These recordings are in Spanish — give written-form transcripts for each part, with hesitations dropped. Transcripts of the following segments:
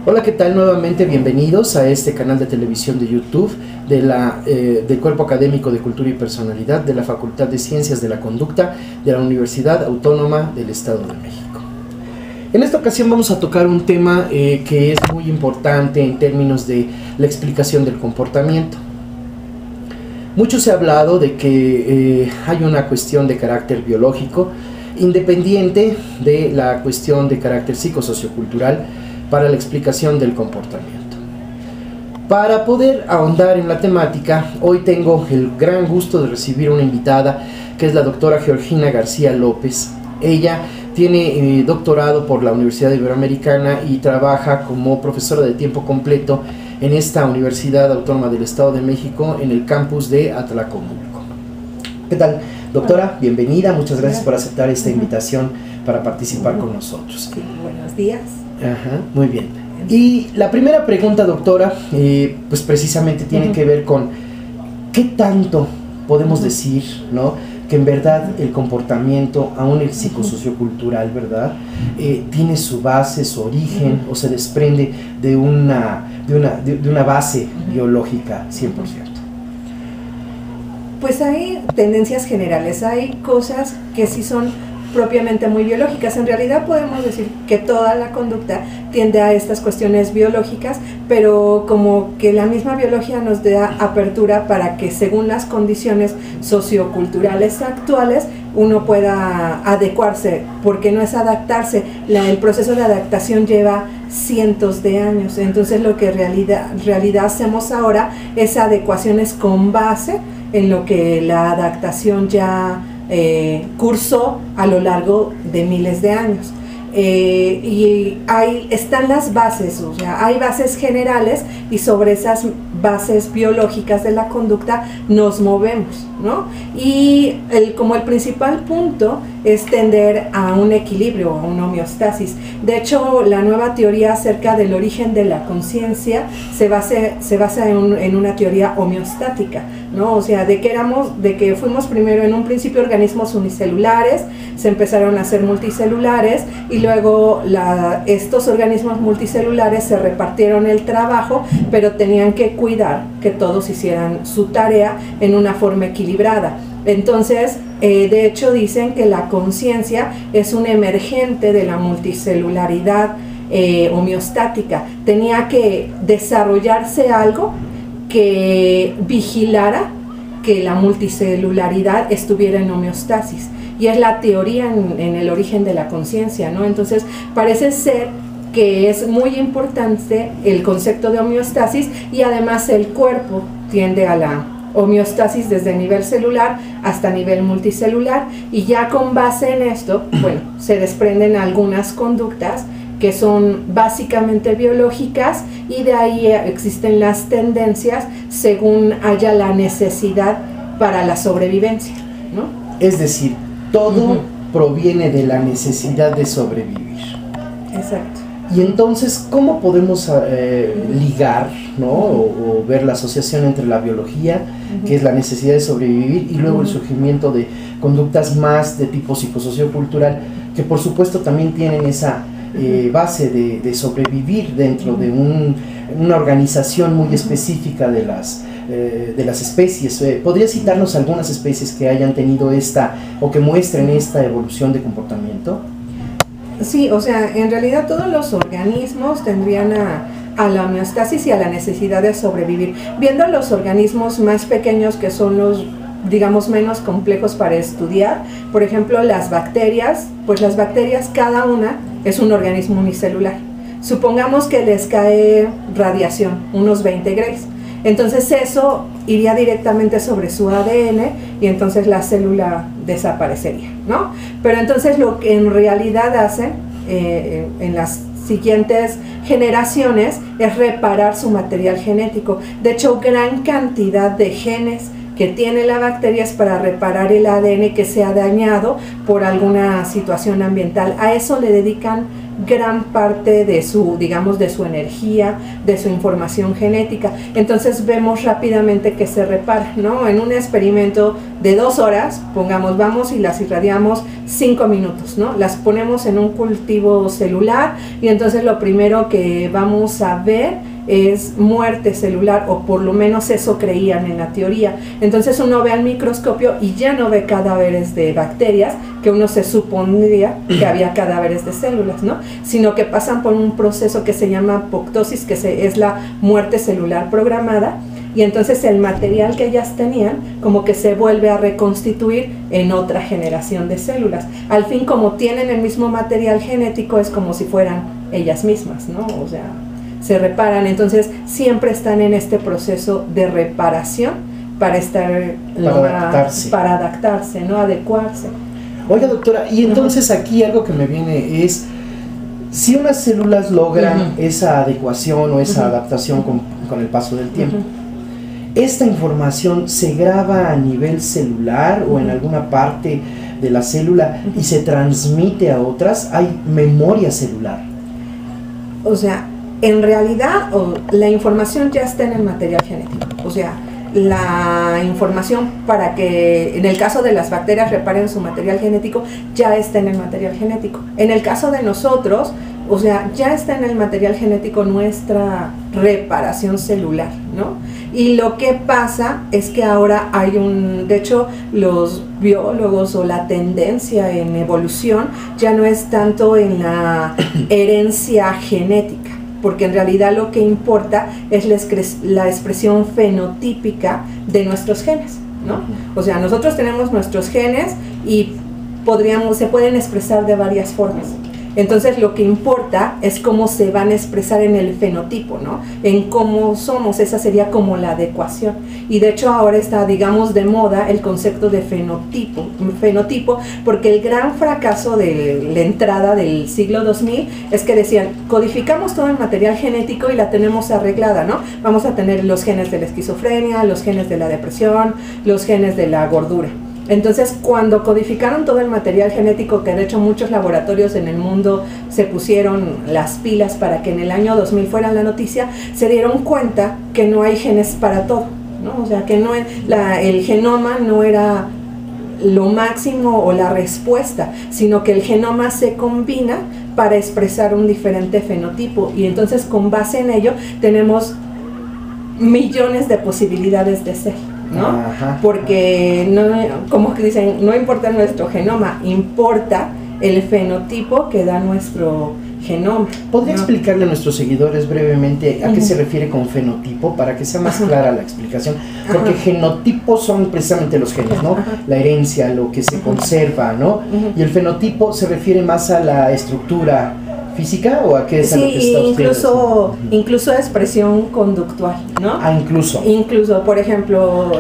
Hola, ¿qué tal? Nuevamente bienvenidos a este canal de televisión de YouTube del Cuerpo Académico de Cultura y Personalidad de la Facultad de Ciencias de la Conducta de la Universidad Autónoma del Estado de México. En esta ocasión vamos a tocar un tema que es muy importante en términos de la explicación del comportamiento. Mucho se ha hablado de que hay una cuestión de carácter biológico independiente de la cuestión de carácter psicosociocultural para la explicación del comportamiento. Para poder ahondar en la temática, hoy tengo el gran gusto de recibir una invitada que es la doctora Georgina García López. Ella tiene doctorado por la Universidad Iberoamericana y trabaja como profesora de tiempo completo en esta Universidad Autónoma del Estado de México en el campus de Atlacomulco. ¿Qué tal, doctora? Bienvenida, muchas gracias por aceptar esta invitación para participar con nosotros. Sí, buenos días. Ajá, muy bien. Y la primera pregunta, doctora, pues precisamente tiene que ver con qué tanto podemos decir, ¿no?, que en verdad el comportamiento, aún el psicosociocultural, ¿verdad?, tiene su base, su origen, o se desprende de una base biológica 100%. Pues hay tendencias generales, hay cosas que sí son propiamente muy biológicas. En realidad podemos decir que toda la conducta tiende a estas cuestiones biológicas, pero como que la misma biología nos da apertura para que según las condiciones socioculturales actuales uno pueda adecuarse, porque no es adaptarse, el proceso de adaptación lleva cientos de años. Entonces lo que en realidad hacemos ahora es adecuaciones con base en lo que la adaptación ya cursó a lo largo de miles de años. Y están las bases, o sea, hay bases generales y sobre esas bases biológicas de la conducta nos movemos, ¿no? Y como el principal punto es tender a un equilibrio, a una homeostasis. De hecho, la nueva teoría acerca del origen de la conciencia se basa en una teoría homeostática, ¿no? O sea, de que fuimos primero en un principio organismos unicelulares, se empezaron a hacer multicelulares y luego estos organismos multicelulares se repartieron el trabajo, pero tenían que cuidar que todos hicieran su tarea en una forma equilibrada. Entonces, de hecho dicen que la conciencia es un emergente de la multicelularidad homeostática. Tenía que desarrollarse algo que vigilara que la multicelularidad estuviera en homeostasis. Y es la teoría en el origen de la conciencia, ¿no? Entonces, parece ser que es muy importante el concepto de homeostasis y además el cuerpo tiende a la homeostasis desde nivel celular hasta nivel multicelular, y ya con base en esto, bueno, se desprenden algunas conductas que son básicamente biológicas y de ahí existen las tendencias según haya la necesidad para la sobrevivencia, ¿no? Es decir, todo proviene de la necesidad de sobrevivir. Exacto. Y entonces, ¿cómo podemos ligar, ¿no?, o ver la asociación entre la biología, que es la necesidad de sobrevivir, y luego el surgimiento de conductas más de tipo psicosociocultural, que por supuesto también tienen esa base de sobrevivir dentro de una organización muy específica de las especies? ¿Podría citarnos algunas especies que hayan tenido o que muestren esta evolución de comportamiento? Sí, o sea, en realidad todos los organismos tendrían a la homeostasis y a la necesidad de sobrevivir. Viendo los organismos más pequeños, que son los, digamos, menos complejos para estudiar, por ejemplo, las bacterias, pues las bacterias cada una es un organismo unicelular. Supongamos que les cae radiación, unos 20 grays. Entonces eso iría directamente sobre su ADN y entonces la célula desaparecería, ¿no? Pero entonces lo que en realidad hacen en las siguientes generaciones es reparar su material genético. De hecho, gran cantidad de genes que tiene la bacteria es para reparar el ADN que se ha dañado por alguna situación ambiental. A eso le dedican gran parte de su, digamos, de su energía, de su información genética. Entonces vemos rápidamente que se repara, ¿no? En un experimento de 2 horas, pongamos, vamos y las irradiamos 5 minutos, ¿no? Las ponemos en un cultivo celular y entonces lo primero que vamos a ver es muerte celular, o por lo menos eso creían en la teoría. Entonces uno ve al microscopio y ya no ve cadáveres de bacterias, que uno se supondría que había cadáveres de células, ¿no? Sino que pasan por un proceso que se llama apoptosis, que es la muerte celular programada, y entonces el material que ellas tenían como que se vuelve a reconstituir en otra generación de células. Al fin, como tienen el mismo material genético, es como si fueran ellas mismas, ¿no? O sea, se reparan. Entonces siempre están en este proceso de reparación para estar para adaptarse, ¿no? Adecuarse. Oiga, doctora, y entonces aquí algo que me viene es, si unas células logran esa adecuación o esa adaptación con el paso del tiempo, ¿esta información se graba a nivel celular o en alguna parte de la célula y se transmite a otras? ¿Hay memoria celular? O sea, en realidad la información ya está en el material genético. O sea, la información para que en el caso de las bacterias reparen su material genético ya está en el material genético. En el caso de nosotros, o sea, ya está en el material genético nuestra reparación celular, ¿no? Y lo que pasa es que ahora hay de hecho, los biólogos o la tendencia en evolución ya no es tanto en la herencia genética, porque en realidad lo que importa es la expresión fenotípica de nuestros genes, ¿no? O sea, nosotros tenemos nuestros genes y se pueden expresar de varias formas. Entonces lo que importa es cómo se van a expresar en el fenotipo, ¿no? En cómo somos, esa sería como la adecuación. Y de hecho ahora está, digamos, de moda el concepto de fenotipo, porque el gran fracaso de la entrada del siglo 2000 es que decían, codificamos todo el material genético y la tenemos arreglada, ¿no? Vamos a tener los genes de la esquizofrenia, los genes de la depresión, los genes de la gordura. Entonces, cuando codificaron todo el material genético, que de hecho muchos laboratorios en el mundo se pusieron las pilas para que en el año 2000 fuera la noticia, se dieron cuenta que no hay genes para todo, ¿no? O sea, que el genoma no era lo máximo o la respuesta, sino que el genoma se combina para expresar un diferente fenotipo, y entonces con base en ello tenemos millones de posibilidades de ser, ¿no? Porque no, como que dicen, no importa nuestro genoma, importa el fenotipo que da nuestro genoma. ¿Podría explicarle a nuestros seguidores brevemente a qué se refiere con fenotipo, para que sea más clara la explicación? Porque genotipos son precisamente los genes, ¿no? La herencia, lo que se conserva, ¿no? Y el fenotipo se refiere más a la estructura física, ¿o a qué es a lo que está usted? Incluso expresión conductual, ¿no? Incluso, por ejemplo,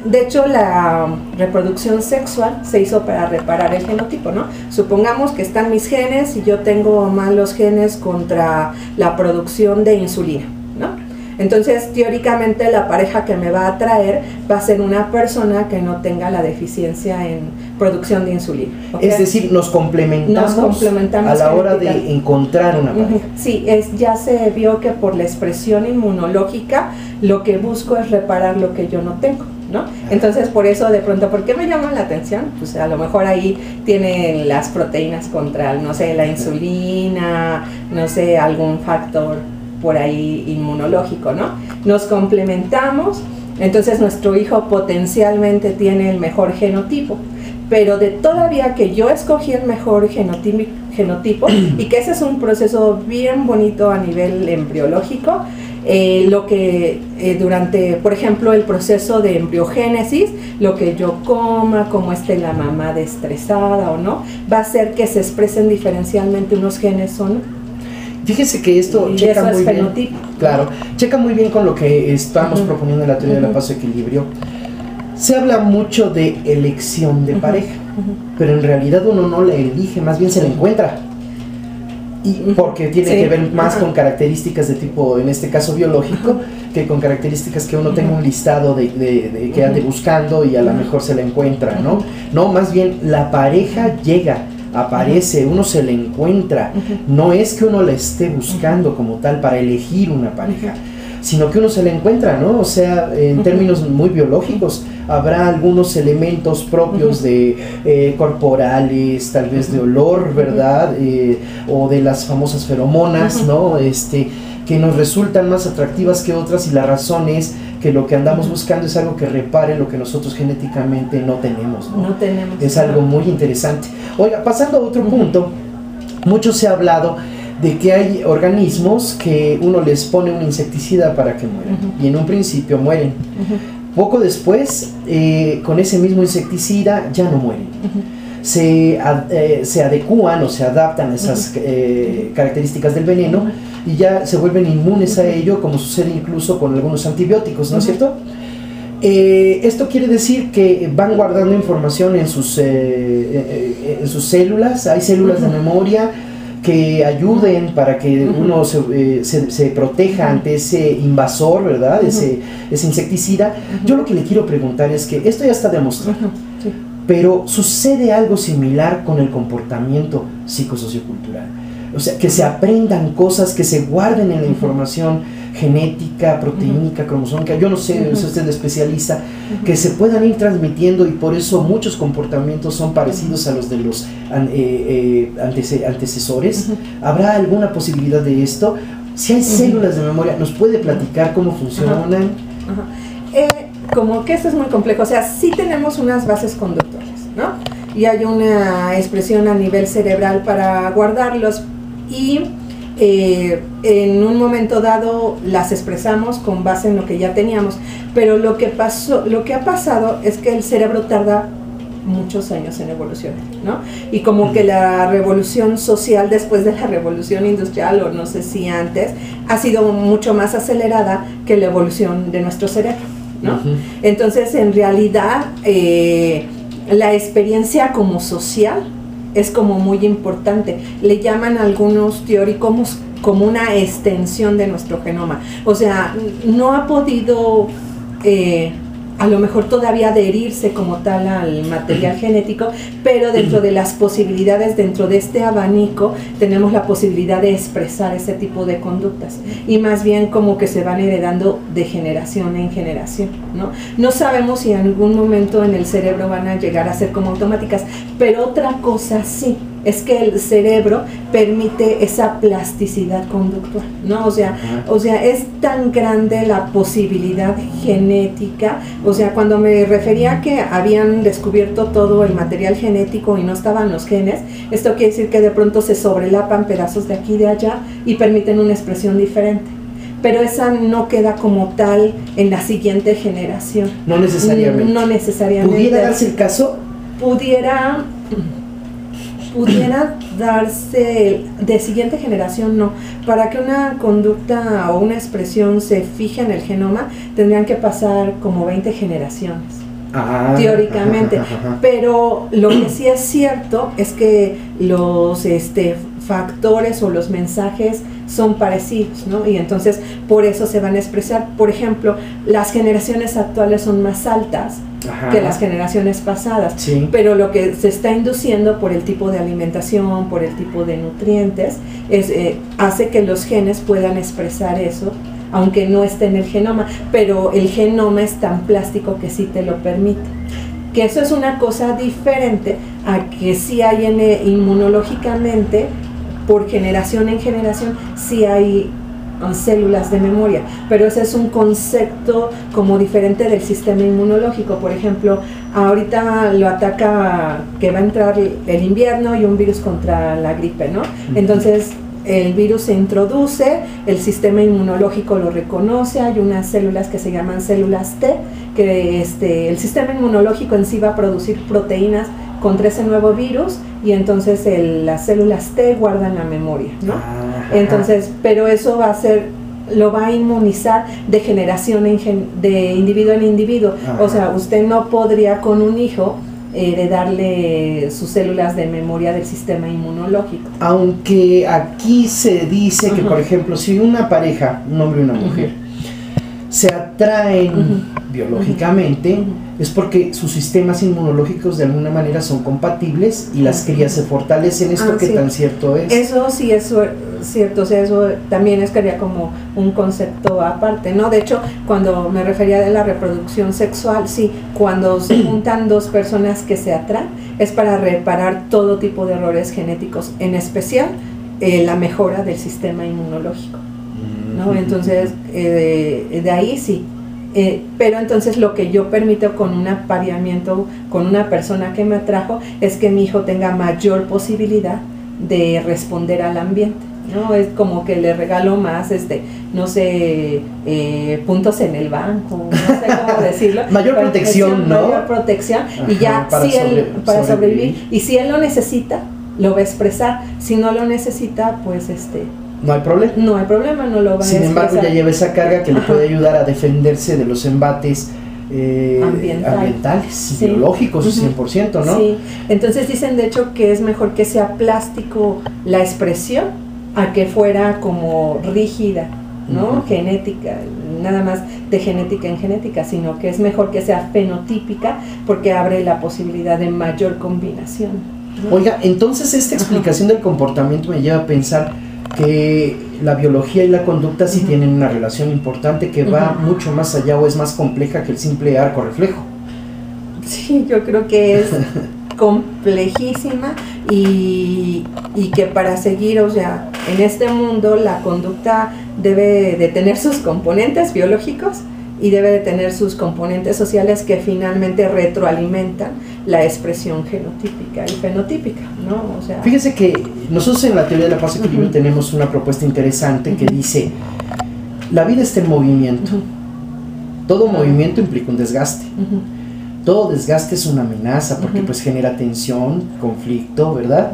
de hecho la reproducción sexual se hizo para reparar el genotipo, ¿no? Supongamos que están mis genes y yo tengo malos genes contra la producción de insulina, ¿no? Entonces, teóricamente, la pareja que me va a atraer va a ser una persona que no tenga la deficiencia en producción de insulina, ¿okay? Es decir, nos complementamos a la hora de encontrar una pareja. Sí, ya se vio que por la expresión inmunológica lo que busco es reparar lo que yo no tengo, ¿no? Entonces, por eso, de pronto, ¿por qué me llaman la atención? Pues a lo mejor ahí tienen las proteínas contra, no sé, la insulina, no sé, algún factor por ahí inmunológico, ¿no? Nos complementamos, entonces nuestro hijo potencialmente tiene el mejor genotipo, pero de todavía que yo escogí el mejor genotipo y que ese es un proceso bien bonito a nivel embriológico, lo que durante, por ejemplo, el proceso de embriogénesis, lo que yo coma, como esté la mamá estresada o no, va a hacer que se expresen diferencialmente unos genes o no. Fíjese que esto checa muy bien, claro, checa muy bien con lo que estamos proponiendo en la teoría de la paz y equilibrio. Se habla mucho de elección de pareja, pero en realidad uno no la elige, más bien se la encuentra. Y porque tiene que ver más con características de tipo, en este caso biológico, que con características que uno tenga un listado de que ande buscando y a lo mejor se la encuentra, ¿no? No, más bien la pareja llega aparece, uno se le encuentra. No es que uno la esté buscando como tal para elegir una pareja, sino que uno se le encuentra, ¿no? O sea, en términos muy biológicos, habrá algunos elementos propios de corporales, tal vez de olor, ¿verdad? O de las famosas feromonas, ¿no? Que nos resultan más atractivas que otras, y la razón es que lo que andamos buscando es algo que repare lo que nosotros genéticamente no tenemos, ¿no? No tenemos. Es algo muy interesante. Oiga, pasando a otro punto, mucho se ha hablado de que hay organismos que uno les pone un insecticida para que mueran, y en un principio mueren. Poco después, con ese mismo insecticida ya no mueren. Se adecúan o se adaptan a esas características del veneno y ya se vuelven inmunes a ello, como sucede incluso con algunos antibióticos, ¿no es cierto? Esto quiere decir que van guardando información en sus células. Hay células de memoria que ayuden para que uno se proteja ante ese invasor, ¿verdad? Ese insecticida. Yo lo que le quiero preguntar es que esto ya está demostrado, pero sucede algo similar con el comportamiento psicosociocultural. O sea, que se aprendan cosas, que se guarden en la información genética, proteínica, cromosómica, yo no sé, es usted especialista, que se puedan ir transmitiendo, y por eso muchos comportamientos son parecidos a los de los antecesores. ¿Habrá alguna posibilidad de esto? Si hay células de memoria, ¿nos puede platicar cómo funcionan? Como que esto es muy complejo, o sea, sí tenemos unas bases conductuales, ¿no? Y hay una expresión a nivel cerebral para guardarlos, y en un momento dado las expresamos con base en lo que ya teníamos, pero lo que ha pasado es que el cerebro tarda muchos años en evolucionar, ¿no? Y como que la revolución social después de la revolución industrial, o no sé si antes, ha sido mucho más acelerada que la evolución de nuestro cerebro, ¿no? Entonces, en realidad, la experiencia como social es como muy importante. Le llaman a algunos teóricos como una extensión de nuestro genoma. O sea, no ha podido a lo mejor todavía adherirse como tal al material genético, pero dentro de las posibilidades, dentro de este abanico, tenemos la posibilidad de expresar ese tipo de conductas, y más bien como que se van heredando de generación en generación, ¿no? No sabemos si en algún momento en el cerebro van a llegar a ser como automáticas, pero otra cosa sí, es que el cerebro permite esa plasticidad conductual, ¿no? O sea, es tan grande la posibilidad genética. O sea, cuando me refería a que habían descubierto todo el material genético y no estaban los genes, esto quiere decir que de pronto se sobrelapan pedazos de aquí y de allá y permiten una expresión diferente. Pero esa no queda como tal en la siguiente generación. No necesariamente. No necesariamente. ¿Pudiera darse el caso? Pudiera darse de siguiente generación, no. Para que una conducta o una expresión se fije en el genoma, tendrían que pasar como 20 generaciones, teóricamente. Pero lo que sí es cierto es que los factores o los mensajes son parecidos, ¿no? Y entonces por eso se van a expresar. Por ejemplo, las generaciones actuales son más altas que las generaciones pasadas, pero lo que se está induciendo por el tipo de alimentación, por el tipo de nutrientes, hace que los genes puedan expresar eso, aunque no esté en el genoma, pero el genoma es tan plástico que sí te lo permite. Que eso es una cosa diferente a que sí hay inmunológicamente, por generación en generación, sí hay células de memoria, pero ese es un concepto como diferente del sistema inmunológico. Por ejemplo, ahorita lo ataca que va a entrar el invierno y un virus contra la gripe, ¿no? Entonces el virus se introduce, el sistema inmunológico lo reconoce, hay unas células que se llaman células T, que el sistema inmunológico en sí va a producir proteínas contra ese nuevo virus, y entonces las células T guardan la memoria, ¿no? Entonces, pero eso lo va a inmunizar de generación de individuo en individuo. O sea, usted no podría con un hijo heredarle sus células de memoria del sistema inmunológico. Aunque aquí se dice que, por ejemplo, si una pareja, un hombre y una mujer, se atraen biológicamente, es porque sus sistemas inmunológicos de alguna manera son compatibles y las crías se fortalecen. ¿Esto qué tan cierto es? Eso sí es cierto, o sea, eso también estaría como un concepto aparte, ¿no? De hecho, cuando me refería de la reproducción sexual, sí, cuando se juntan dos personas que se atraen, es para reparar todo tipo de errores genéticos, en especial la mejora del sistema inmunológico, ¿no? Entonces, de ahí sí. Pero entonces lo que yo permito con un apareamiento con una persona que me atrajo es que mi hijo tenga mayor posibilidad de responder al ambiente, ¿no? Es como que le regalo más, no sé, puntos en el banco, no sé cómo decirlo. Mayor protección, ¿no? Mayor protección. Ajá, y ya para sobrevivir. Y si él lo necesita, lo va a expresar. Si no lo necesita, pues no hay problema. No hay problema, no lo va a expresar. Sin embargo, ya lleva esa carga que le puede ayudar a defenderse de los embates ambientales, sí, biológicos, 100%, ¿no? Sí, entonces dicen de hecho que es mejor que sea plástico la expresión a que fuera como rígida, ¿no? Genética, nada más de genética en genética, sino que es mejor que sea fenotípica porque abre la posibilidad de mayor combinación, ¿no? Oiga, entonces esta explicación del comportamiento me lleva a pensar que la biología y la conducta sí tienen una relación importante que va mucho más allá o es más compleja que el simple arco reflejo. Sí, yo creo que es complejísima y que para seguir, o sea, en este mundo la conducta debe de tener sus componentes biológicos y debe de tener sus componentes sociales que finalmente retroalimentan la expresión genotípica y fenotípica, ¿no? O sea, fíjese que nosotros en la teoría de la paz y equilibrio tenemos una propuesta interesante que dice: la vida está en movimiento, todo movimiento implica un desgaste, todo desgaste es una amenaza porque pues genera tensión, conflicto, ¿verdad?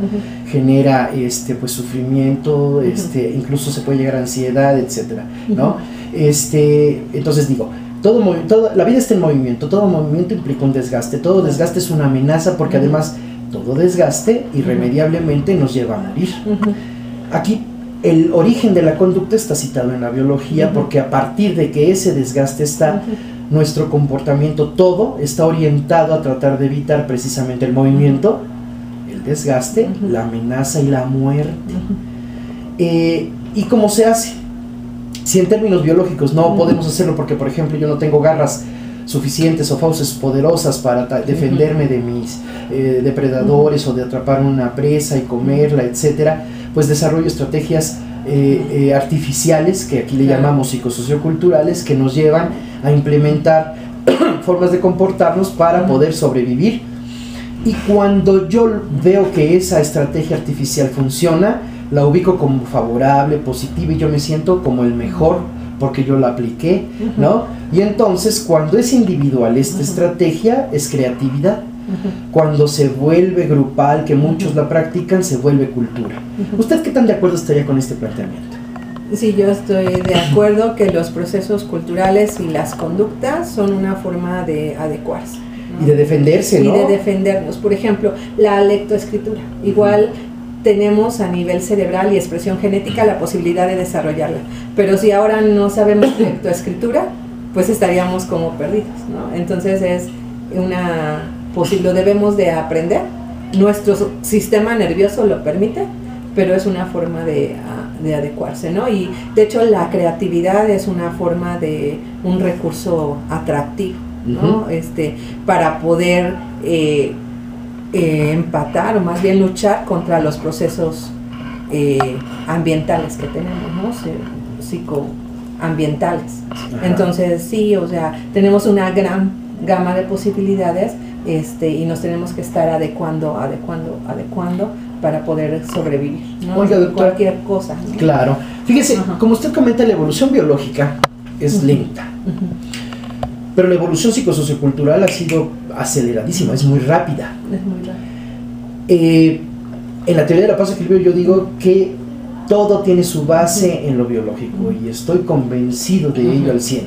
Genera pues sufrimiento, incluso se puede llegar a ansiedad, etcétera, ¿no? Entonces digo, la vida está en movimiento, todo movimiento implica un desgaste, todo desgaste es una amenaza porque además todo desgaste irremediablemente nos lleva a morir. Aquí el origen de la conducta está citado en la biología porque a partir de que ese desgaste está, nuestro comportamiento todo está orientado a tratar de evitar precisamente el movimiento, el desgaste, la amenaza y la muerte. ¿Y cómo se hace? Si en términos biológicos no podemos hacerlo porque, por ejemplo, yo no tengo garras suficientes o fauces poderosas para defenderme de mis depredadores o de atrapar una presa y comerla, etcétera, pues desarrollo estrategias artificiales, que aquí le llamamos psicosocioculturales, que nos llevan a implementar formas de comportarnos para poder sobrevivir. Y cuando yo veo que esa estrategia artificial funciona, la ubico como favorable, positiva, y yo me siento como el mejor porque yo la apliqué, ¿no? Y entonces cuando es individual esta estrategia es creatividad. Cuando se vuelve grupal, que muchos la practican, se vuelve cultura. ¿Usted qué tan de acuerdo estaría con este planteamiento? Sí, yo estoy de acuerdo que los procesos culturales y las conductas son una forma de adecuarse, ¿no? Y de defenderse, ¿no? Y de defendernos. Por ejemplo, la lectoescritura. Igual tenemos a nivel cerebral y expresión genética la posibilidad de desarrollarla. Pero si ahora no sabemos lectoescritura, pues estaríamos como perdidos, ¿no? Entonces es lo debemos de aprender. Nuestro sistema nervioso lo permite, pero es una forma de adecuarse, ¿no? Y de hecho la creatividad es una forma de un recurso atractivo, ¿no? Para poder empatar o más bien luchar contra los procesos ambientales que tenemos, ¿no? Psicoambientales. Entonces sí, o sea, tenemos una gran gama de posibilidades y nos tenemos que estar adecuando para poder sobrevivir, ¿no? Oiga, doctora, cualquier cosa, ¿no? Claro. Fíjese, como usted comenta, la evolución biológica es lenta. Pero la evolución psicosociocultural ha sido aceleradísima, es muy rápida. Es muy rápida. En la teoría de la paz y equilibrio yo digo que todo tiene su base en lo biológico y estoy convencido de ello al 100.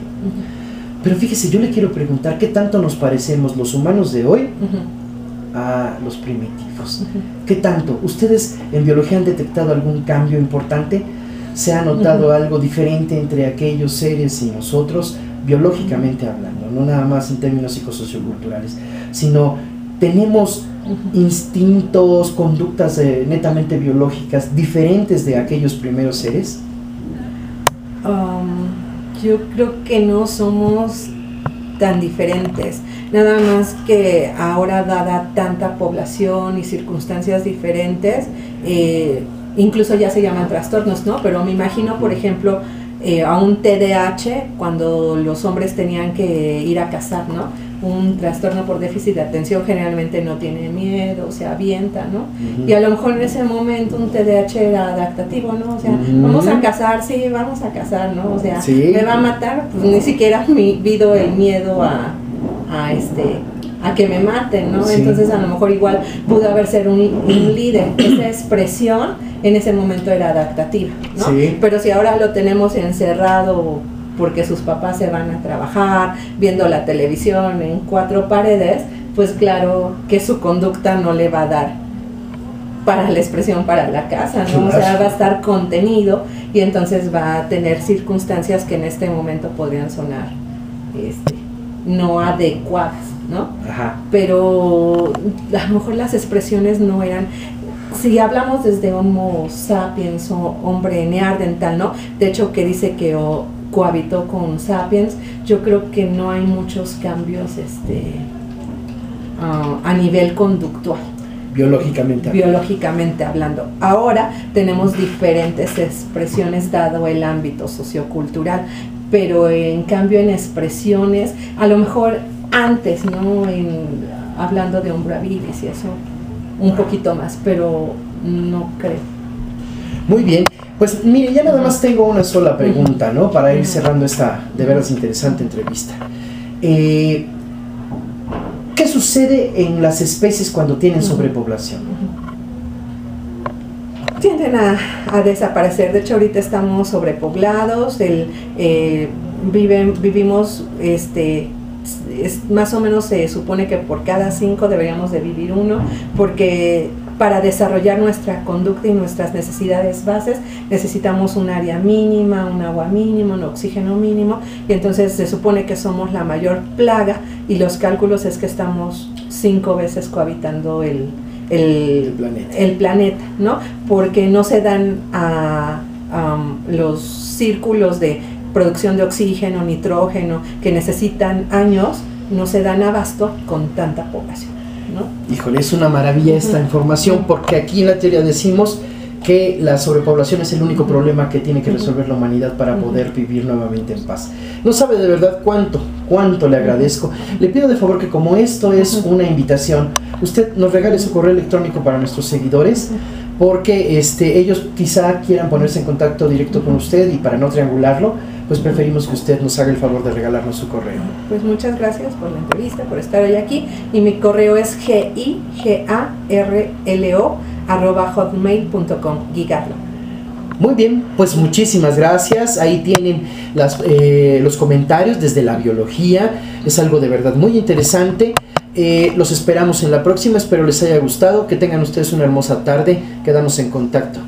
Pero fíjese, yo le quiero preguntar qué tanto nos parecemos los humanos de hoy a los primitivos. ¿Qué tanto? ¿Ustedes en biología han detectado algún cambio importante? ¿Se ha notado algo diferente entre aquellos seres y nosotros? biológicamente hablando, no nada más en términos psicosocioculturales, sino tenemos instintos, conductas netamente biológicas diferentes de aquellos primeros seres? Yo creo que no somos tan diferentes, nada más que ahora, dada tanta población y circunstancias diferentes, incluso ya se llaman trastornos, ¿no? Pero me imagino, por ejemplo, a un TDAH cuando los hombres tenían que ir a cazar, ¿no? Un trastorno por déficit de atención generalmente no tiene miedo, se avienta, ¿no? Y a lo mejor en ese momento un TDAH era adaptativo, ¿no? O sea, vamos a cazar, sí, vamos a cazar, ¿no? O sea, sí, me va a matar, pues ni siquiera ha vivido el miedo a que me maten, ¿no? Sí. Entonces a lo mejor igual pudo haber sido un líder. Esa expresión en ese momento era adaptativa, ¿no? Sí. Pero si ahora lo tenemos encerrado porque sus papás se van a trabajar, viendo la televisión en 4 paredes, pues claro que su conducta no le va a dar para la expresión para la casa, ¿no? O sea, va a estar contenido y entonces va a tener circunstancias que en este momento podrían sonar no adecuadas, ¿no? Ajá. Pero a lo mejor las expresiones no eran... Si hablamos desde Homo sapiens o hombre neandertal, ¿no? De hecho, que dice que cohabitó con sapiens, yo creo que no hay muchos cambios a nivel conductual. Biológicamente hablando. Ahora tenemos diferentes expresiones dado el ámbito sociocultural, pero en cambio en expresiones, a lo mejor antes, ¿no? Hablando de Homo habilis y eso, un poquito más, pero no creo. Muy bien, pues mire, ya nada más tengo una sola pregunta, ¿no? Para ir cerrando esta de veras interesante entrevista. ¿Qué sucede en las especies cuando tienen sobrepoblación? Tienden a desaparecer. De hecho, ahorita estamos sobrepoblados. Vivimos, más o menos se supone que por cada 5 deberíamos de vivir 1, porque para desarrollar nuestra conducta y nuestras necesidades bases necesitamos un área mínima, un agua mínima, un oxígeno mínimo, y entonces se supone que somos la mayor plaga, y los cálculos es que estamos 5 veces cohabitando el planeta, ¿no? Porque no se dan los círculos de producción de oxígeno, nitrógeno, que necesitan años, no se dan abasto con tanta población, ¿no? Híjole, es una maravilla esta información, porque aquí en la teoría decimos que la sobrepoblación es el único problema que tiene que resolver la humanidad para poder vivir nuevamente en paz. No sabe de verdad cuánto le agradezco. Le pido de favor que, como esto es una invitación, usted nos regale su correo electrónico para nuestros seguidores, porque ellos quizá quieran ponerse en contacto directo con usted, y para no triangularlo, pues preferimos que usted nos haga el favor de regalarnos su correo. Pues muchas gracias por la entrevista, por estar hoy aquí, y mi correo es gigarlo@hotmail.com, Gigarlo. Muy bien, pues muchísimas gracias. Ahí tienen los comentarios desde la biología. Es algo de verdad muy interesante. Los esperamos en la próxima. Espero les haya gustado. Que tengan ustedes una hermosa tarde. Quedamos en contacto.